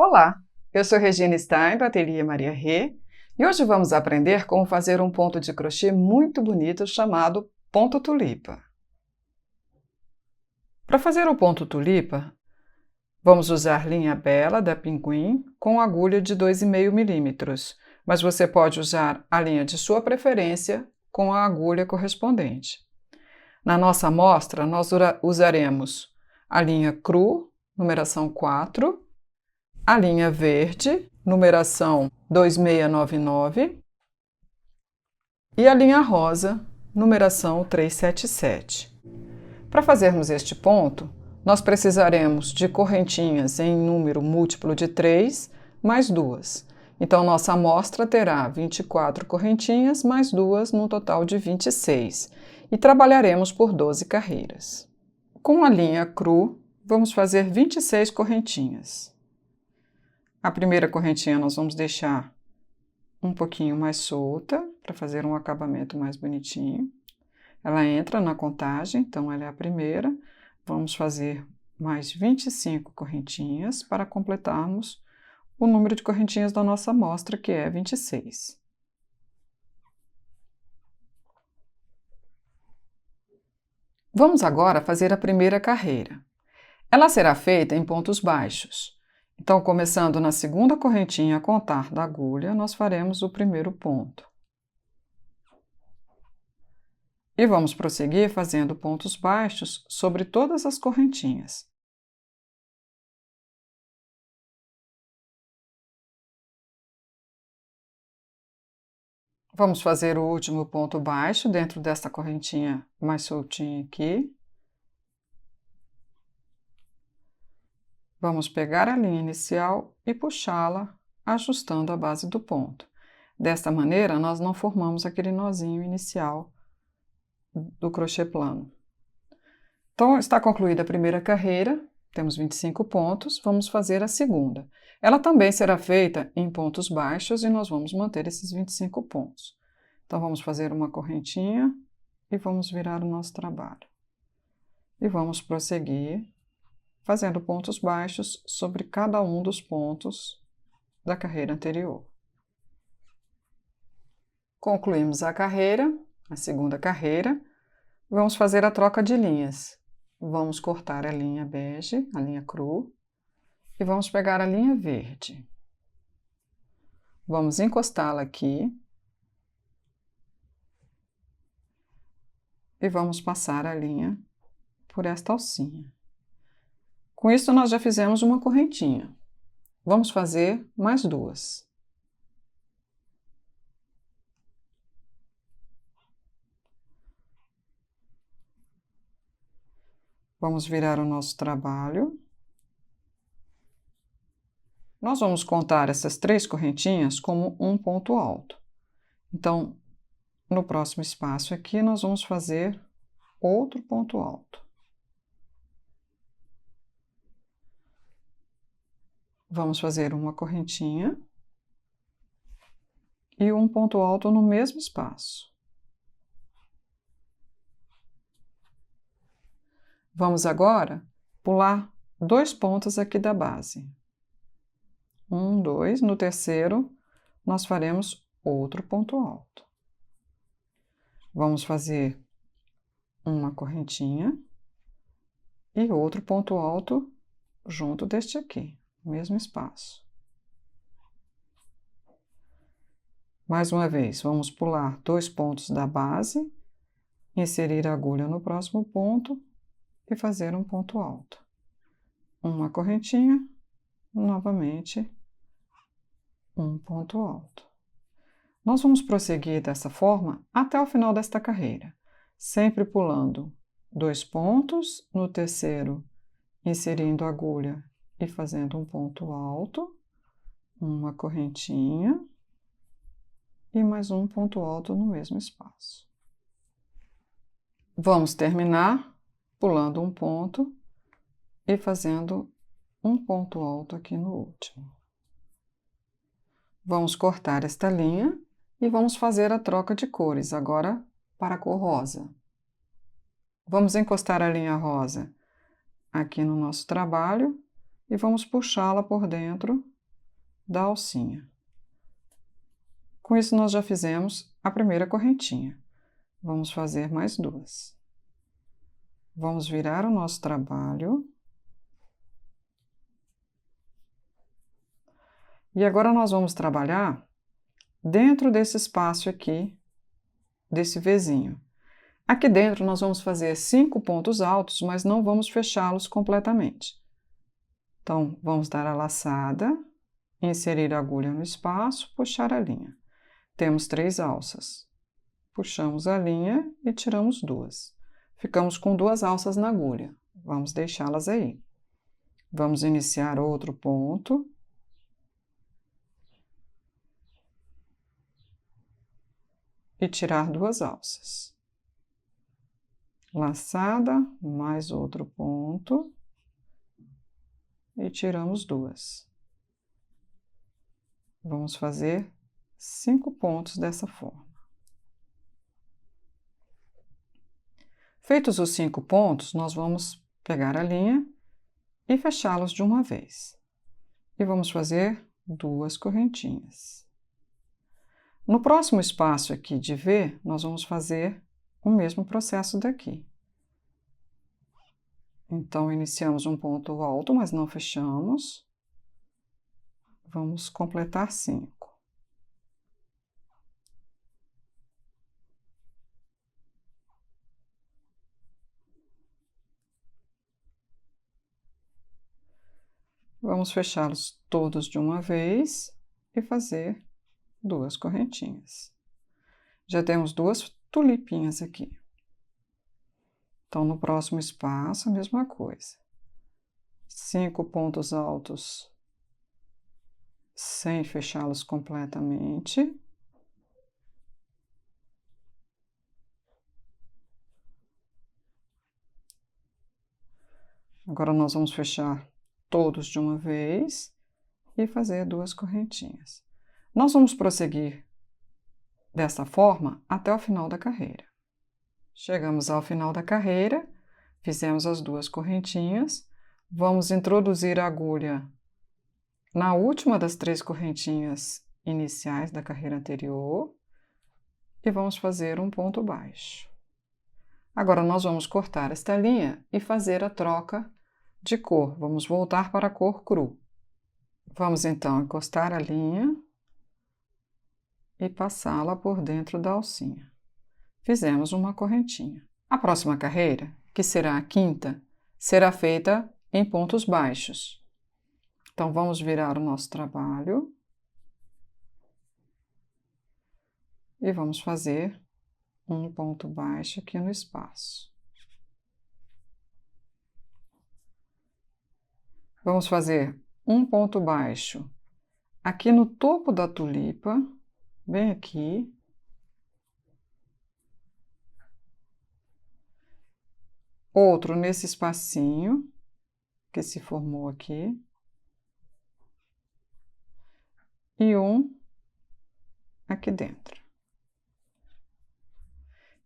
Olá, eu sou Regina Stein, do Ateliê Maria Rê, e hoje vamos aprender como fazer um ponto de crochê muito bonito chamado ponto tulipa. Para fazer o ponto tulipa, vamos usar linha Bela da Pinguim com agulha de 2,5 milímetros, mas você pode usar a linha de sua preferência com a agulha correspondente. Na nossa amostra, nós usaremos a linha Cru, numeração 4, a linha verde, numeração 2699, e a linha rosa, numeração 377. Para fazermos este ponto, nós precisaremos de correntinhas em número múltiplo de 3 mais 2. Então, nossa amostra terá 24 correntinhas mais 2, num total de 26. E trabalharemos por 12 carreiras. Com a linha Cru, vamos fazer 26 correntinhas. A primeira correntinha nós vamos deixar um pouquinho mais solta, para fazer um acabamento mais bonitinho. Ela entra na contagem, então ela é a primeira. Vamos fazer mais 25 correntinhas para completarmos o número de correntinhas da nossa amostra, que é 26. Vamos agora fazer a primeira carreira. Ela será feita em pontos baixos. Então, começando na segunda correntinha a contar da agulha, nós faremos o primeiro ponto. E vamos prosseguir fazendo pontos baixos sobre todas as correntinhas. Vamos fazer o último ponto baixo dentro desta correntinha mais soltinha aqui. Vamos pegar a linha inicial e puxá-la, ajustando a base do ponto. Desta maneira, nós não formamos aquele nozinho inicial do crochê plano. Então, está concluída a primeira carreira, temos 25 pontos, vamos fazer a segunda. Ela também será feita em pontos baixos e nós vamos manter esses 25 pontos. Então, vamos fazer uma correntinha e vamos virar o nosso trabalho. E vamos prosseguir fazendo pontos baixos sobre cada um dos pontos da carreira anterior. Concluímos a carreira, a segunda carreira. Vamos fazer a troca de linhas. Vamos cortar a linha bege, a linha Cru, e vamos pegar a linha verde. Vamos encostá-la aqui e vamos passar a linha por esta alcinha. Com isso, nós já fizemos uma correntinha. Vamos fazer mais duas. Vamos virar o nosso trabalho. Nós vamos contar essas 3 correntinhas como um ponto alto. Então, no próximo espaço aqui, nós vamos fazer outro ponto alto. Vamos fazer uma correntinha e um ponto alto no mesmo espaço. Vamos agora pular 2 pontos aqui da base. 1, 2. No terceiro, nós faremos outro ponto alto. Vamos fazer uma correntinha e outro ponto alto junto deste aqui. Mesmo espaço. Mais uma vez, vamos pular 2 pontos da base, inserir a agulha no próximo ponto e fazer um ponto alto. Uma correntinha, novamente, um ponto alto. Nós vamos prosseguir dessa forma até o final desta carreira, sempre pulando 2 pontos, no terceiro, inserindo a agulha e fazendo um ponto alto, uma correntinha e mais um ponto alto no mesmo espaço. Vamos terminar pulando um ponto e fazendo um ponto alto aqui no último. Vamos cortar esta linha e vamos fazer a troca de cores, agora para a cor rosa. Vamos encostar a linha rosa aqui no nosso trabalho e vamos puxá-la por dentro da alcinha. Com isso, nós já fizemos a primeira correntinha. Vamos fazer mais duas. Vamos virar o nosso trabalho. E agora nós vamos trabalhar dentro desse espaço aqui, desse Vzinho. Aqui dentro nós vamos fazer 5 pontos altos, mas não vamos fechá-los completamente. Então, vamos dar a laçada, inserir a agulha no espaço, puxar a linha. Temos 3 alças. Puxamos a linha e tiramos 2. Ficamos com 2 alças na agulha. Vamos deixá-las aí. Vamos iniciar outro ponto. E tirar 2 alças. Laçada, mais outro ponto. E tiramos 2. Vamos fazer 5 pontos dessa forma. Feitos os 5 pontos, nós vamos pegar a linha e fechá-los de uma vez. E vamos fazer 2 correntinhas. No próximo espaço aqui de V, nós vamos fazer o mesmo processo daqui. Então, iniciamos um ponto alto, mas não fechamos. Vamos completar 5. Vamos fechá-los todos de uma vez e fazer 2 correntinhas. Já temos 2 tulipinhas aqui. Então, no próximo espaço, a mesma coisa. 5 pontos altos sem fechá-los completamente. Agora, nós vamos fechar todos de uma vez e fazer 2 correntinhas. Nós vamos prosseguir dessa forma até o final da carreira. Chegamos ao final da carreira, fizemos as 2 correntinhas, vamos introduzir a agulha na última das 3 correntinhas iniciais da carreira anterior e vamos fazer um ponto baixo. Agora, nós vamos cortar esta linha e fazer a troca de cor. Vamos voltar para a cor cru. Vamos, então, encostar a linha e passá-la por dentro da alcinha. Fizemos uma correntinha. A próxima carreira, que será a 5ª, será feita em pontos baixos. Então, vamos virar o nosso trabalho e vamos fazer um ponto baixo aqui no espaço. Vamos fazer um ponto baixo aqui no topo da tulipa, bem aqui. Outro nesse espacinho que se formou aqui. E um aqui dentro.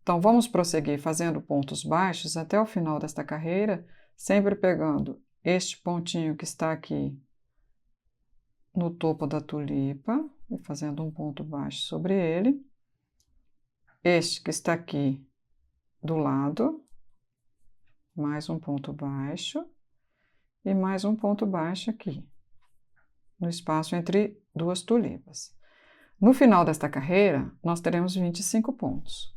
Então, vamos prosseguir fazendo pontos baixos até o final desta carreira, sempre pegando este pontinho que está aqui no topo da tulipa e fazendo um ponto baixo sobre ele. Este que está aqui do lado, mais um ponto baixo e mais um ponto baixo aqui, no espaço entre 2 tulipas. No final desta carreira, nós teremos 25 pontos.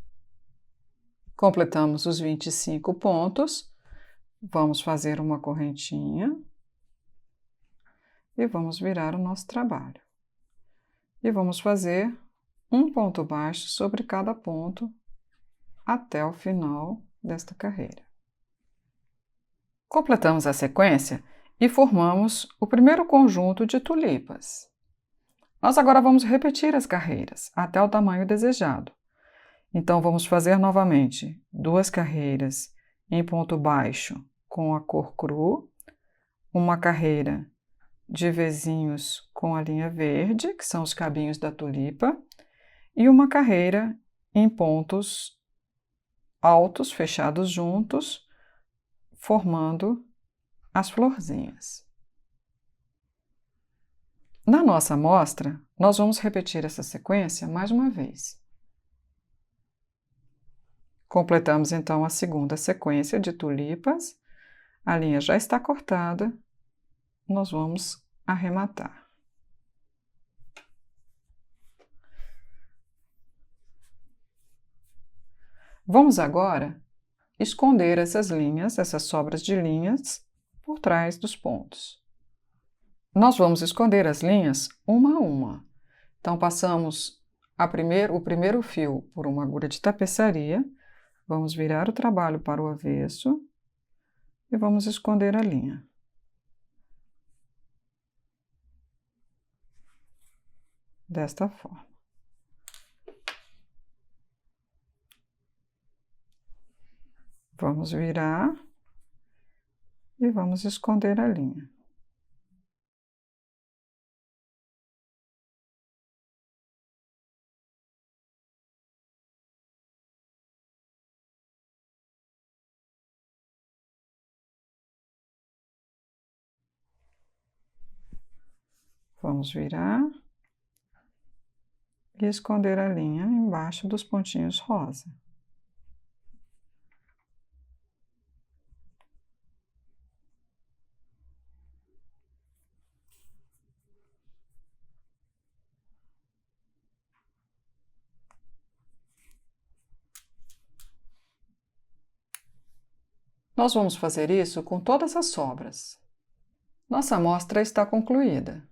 Completamos os 25 pontos, vamos fazer uma correntinha e vamos virar o nosso trabalho. E vamos fazer um ponto baixo sobre cada ponto até o final desta carreira. Completamos a sequência e formamos o primeiro conjunto de tulipas. Nós agora vamos repetir as carreiras até o tamanho desejado. Então, vamos fazer novamente 2 carreiras em ponto baixo com a cor cru, uma carreira de Vzinhos com a linha verde, que são os cabinhos da tulipa, e uma carreira em pontos altos, fechados juntos, formando as florzinhas. Na nossa amostra, nós vamos repetir essa sequência mais uma vez. Completamos então a segunda sequência de tulipas. A linha já está cortada. Nós vamos arrematar. Vamos agora esconder essas linhas, essas sobras de linhas, por trás dos pontos. Nós vamos esconder as linhas uma a uma. Então, passamos o primeiro fio por uma agulha de tapeçaria, vamos virar o trabalho para o avesso e vamos esconder a linha. Desta forma. Vamos virar e vamos esconder a linha. Vamos virar e esconder a linha embaixo dos pontinhos rosa. Nós vamos fazer isso com todas as sobras. Nossa amostra está concluída.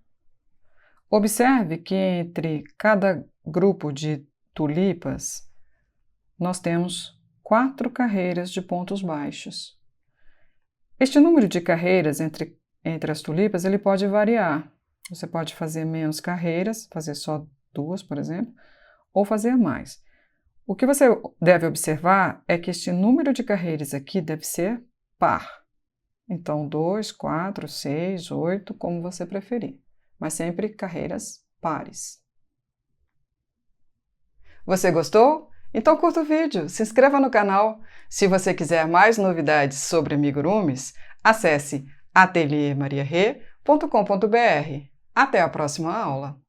Observe que entre cada grupo de tulipas, nós temos 4 carreiras de pontos baixos. Este número de carreiras entre as tulipas ele pode variar. Você pode fazer menos carreiras, fazer só 2, por exemplo, ou fazer mais. O que você deve observar é que este número de carreiras aqui deve ser par. Então, 2, 4, 6, 8, como você preferir. Mas sempre carreiras pares. Você gostou? Então curta o vídeo, se inscreva no canal. Se você quiser mais novidades sobre amigurumis, acesse ateliermariarê.com.br. Até a próxima aula!